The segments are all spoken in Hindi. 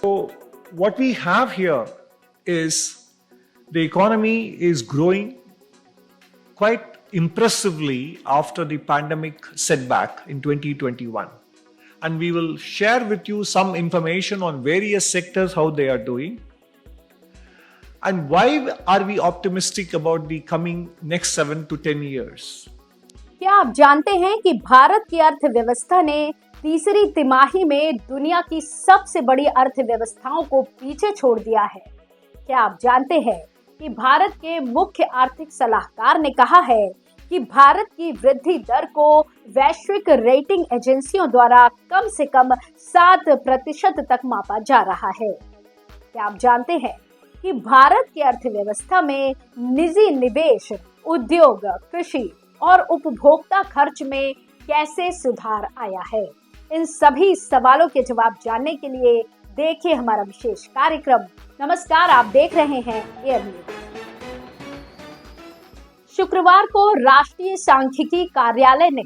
So, what we have here is the economy is growing quite impressively after the pandemic setback in 2021. And we will share with you some information on various sectors, how they are doing. And why are we optimistic about the coming next 7 to 10 years? क्या आप जानते हैं कि भारत की अर्थव्यवस्था ने तीसरी तिमाही में दुनिया की सबसे बड़ी अर्थव्यवस्थाओं को पीछे छोड़ दिया है? क्या आप जानते हैं कि भारत के मुख्य आर्थिक सलाहकार ने कहा है कि भारत की वृद्धि दर को वैश्विक रेटिंग एजेंसियों द्वारा कम से कम 7% तक मापा जा रहा है? क्या आप जानते हैं कि भारत की अर्थव्यवस्था में निजी निवेश, उद्योग, कृषि और उपभोक्ता खर्च में कैसे सुधार आया है? इन सभी सवालों के जवाब जानने के लिए देखिए हमारा विशेष कार्यक्रम। नमस्कार, आप देख रहे हैं एयर न्यूज। शुक्रवार को राष्ट्रीय सांख्यिकी कार्यालय ने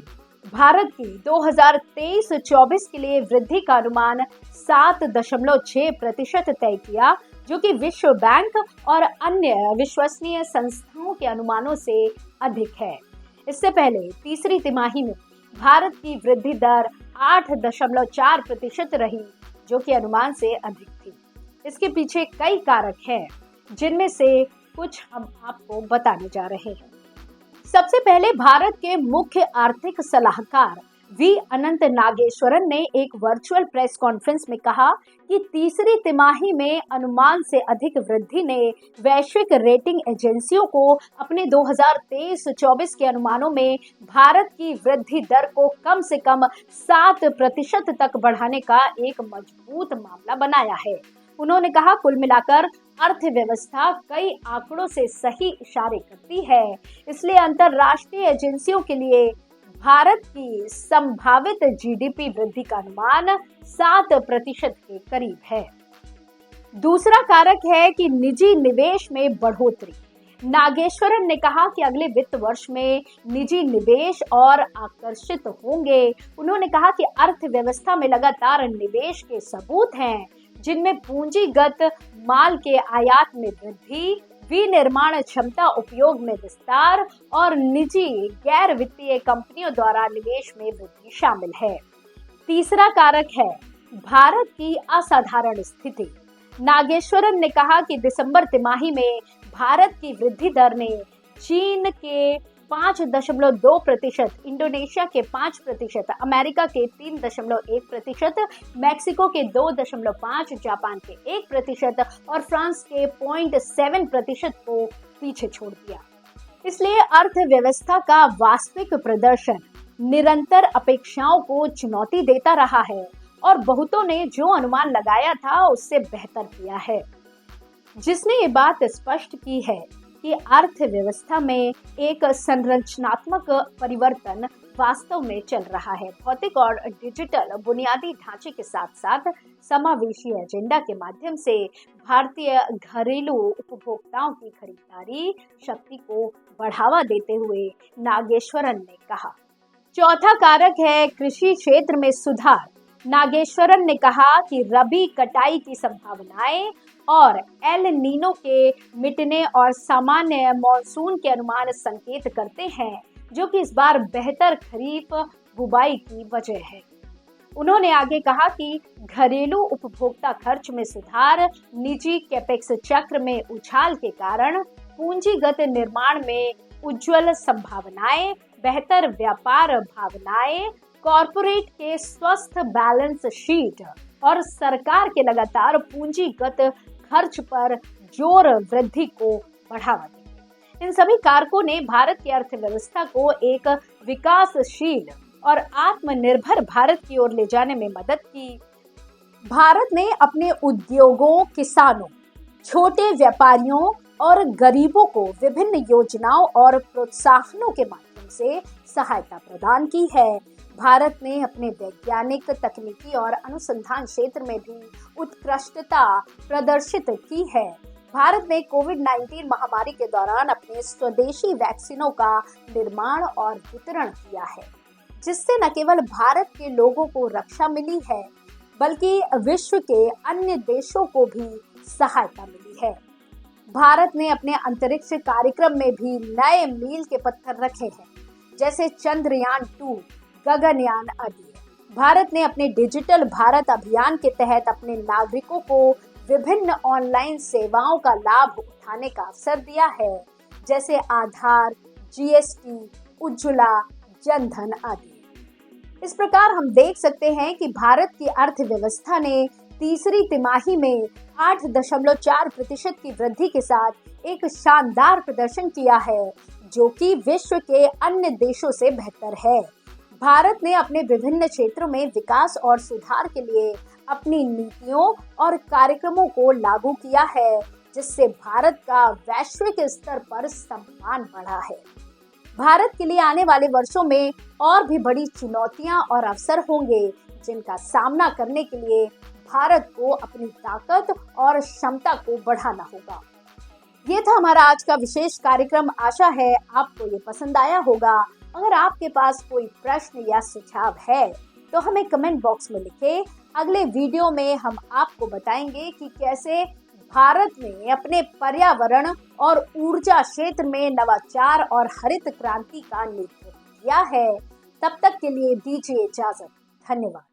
भारत की 2023-24 के लिए वृद्धि का अनुमान 7.6% तय किया, जो कि विश्व बैंक और अन्य विश्वसनीय संस्थाओं के अनुमानों से अधिक है। इससे पहले तीसरी तिमाही में भारत की वृद्धि दर 8.4% रही, जो कि अनुमान से अधिक थी। इसके पीछे कई कारक हैं, जिनमें से कुछ हम आपको बताने जा रहे हैं। सबसे पहले भारत के मुख्य आर्थिक सलाहकार वी अनंत नागेश्वरन ने एक वर्चुअल प्रेस कॉन्फ्रेंस में कहा कि तीसरी तिमाही में अनुमान से अधिक वृद्धि ने वैश्विक रेटिंग एजेंसियों को अपने 2023-24 के अनुमानों में भारत की वृद्धि दर को कम से कम 7% तक बढ़ाने का एक मजबूत मामला बनाया है। उन्होंने कहा, कुल मिलाकर अर्थव्यवस्था कई आंकड़ों से सही इशारे करती है, इसलिए अंतर्राष्ट्रीय एजेंसियों के लिए भारत की संभावित जीडीपी वृद्धि का अनुमान 7% के करीब है। दूसरा कारक है कि निजी निवेश में बढ़ोतरी। नागेश्वरन ने कहा कि अगले वित्त वर्ष में निजी निवेश और आकर्षित होंगे। उन्होंने कहा कि अर्थव्यवस्था में लगातार निवेश के सबूत हैं, जिनमें पूंजीगत माल के आयात में वृद्धि, विनिर्माण क्षमता उपयोग में विस्तार और निजी गैर वित्तीय कंपनियों द्वारा निवेश में वृद्धि शामिल है। तीसरा कारक है भारत की असाधारण स्थिति। नागेश्वरन ने कहा कि दिसंबर तिमाही में भारत की वृद्धि दर ने चीन के 5.2%, इंडोनेशिया के 5%, अमेरिका के 3.1%, मैक्सिको के 2.5%, जापान के 1% और फ्रांस के 0.7% को पीछे छोड़ दिया। इसलिए अर्थव्यवस्था का वास्तविक प्रदर्शन निरंतर अपेक्षाओं को चुनौती देता रहा है और बहुतों ने जो अनुमान लगाया था उससे बेहतर किया है, जिसने ये बात स्पष्ट की है कि अर्थव्यवस्था में एक संरचनात्मक परिवर्तन वास्तव में चल रहा है। भौतिक और डिजिटल बुनियादी ढांचे के साथ साथ समावेशी एजेंडा के माध्यम से भारतीय घरेलू उपभोक्ताओं की खरीदारी शक्ति को बढ़ावा देते हुए नागेश्वरन ने कहा। चौथा कारक है कृषि क्षेत्र में सुधार। नागेश्वरन ने कहा कि रबी कटाई की संभावनाएं और एल नीनो के मिटने और सामान्य मॉनसून के अनुमान संकेत करते हैं, जो कि इस बार बेहतर खरीफ बुवाई की वजह है। उन्होंने आगे कहा कि घरेलू उपभोक्ता खर्च में सुधार, निजी कैपेक्स चक्र में उछाल के कारण पूंजीगत निर्माण में उज्जवल संभावनाएं, बेहतर व्यापार भावनाएं, कॉरपोरेट के स्वस्थ बैलेंस शीट और सरकार के लगातार पूंजीगत खर्च पर जोर वृद्धि को बढ़ावा दिया। इन सभी कारकों ने भारत की अर्थव्यवस्था को एक विकासशील और आत्मनिर्भर भारत की ओर ले जाने में मदद की। भारत ने अपने उद्योगों, किसानों, छोटे व्यापारियों और गरीबों को विभिन्न योजनाओं और प्रोत्साहनों के माध्यम से सहायता प्रदान की है। भारत ने अपने वैज्ञानिक, तकनीकी और अनुसंधान क्षेत्र में भी उत्कृष्टता प्रदर्शित की है। भारत ने कोविड-19 महामारी के दौरान अपने स्वदेशी वैक्सीनों का निर्माण और वितरण किया है, जिससे न केवल भारत के लोगों को रक्षा मिली है, बल्कि विश्व के अन्य देशों को भी सहायता मिली है। भारत ने अपने अंतरिक्ष कार्यक्रम में भी नए मील के पत्थर रखे हैं, जैसे चंद्रयान 2, गगनयान आदि। भारत ने अपने डिजिटल भारत अभियान के तहत अपने नागरिकों को विभिन्न ऑनलाइन सेवाओं का लाभ उठाने का अवसर दिया है, जैसे आधार, जीएसटी, उज्ज्वला, जनधन आदि। इस प्रकार हम देख सकते हैं कि भारत की अर्थव्यवस्था ने तीसरी तिमाही में 8.4% की वृद्धि के साथ एक शानदार प्रदर्शन किया है, जो कि विश्व के अन्य देशों से बेहतर है। भारत ने अपने विभिन्न क्षेत्रों में विकास और सुधार के लिए अपनी नीतियों और कार्यक्रमों को लागू किया है, जिससे भारत का वैश्विक स्तर पर सम्मान बढ़ा है। भारत के लिए आने वाले वर्षों में और भी बड़ी चुनौतियां और अवसर होंगे, जिनका सामना करने के लिए भारत को अपनी ताकत और क्षमता को बढ़ाना होगा। ये था हमारा आज का विशेष कार्यक्रम। आशा है आपको ये पसंद आया होगा। अगर आपके पास कोई प्रश्न या सुझाव है तो हमें कमेंट बॉक्स में लिखें। अगले वीडियो में हम आपको बताएंगे कि कैसे भारत ने अपने पर्यावरण और ऊर्जा क्षेत्र में नवाचार और हरित क्रांति का नेतृत्व किया है। तब तक के लिए दीजिए इजाजत। धन्यवाद।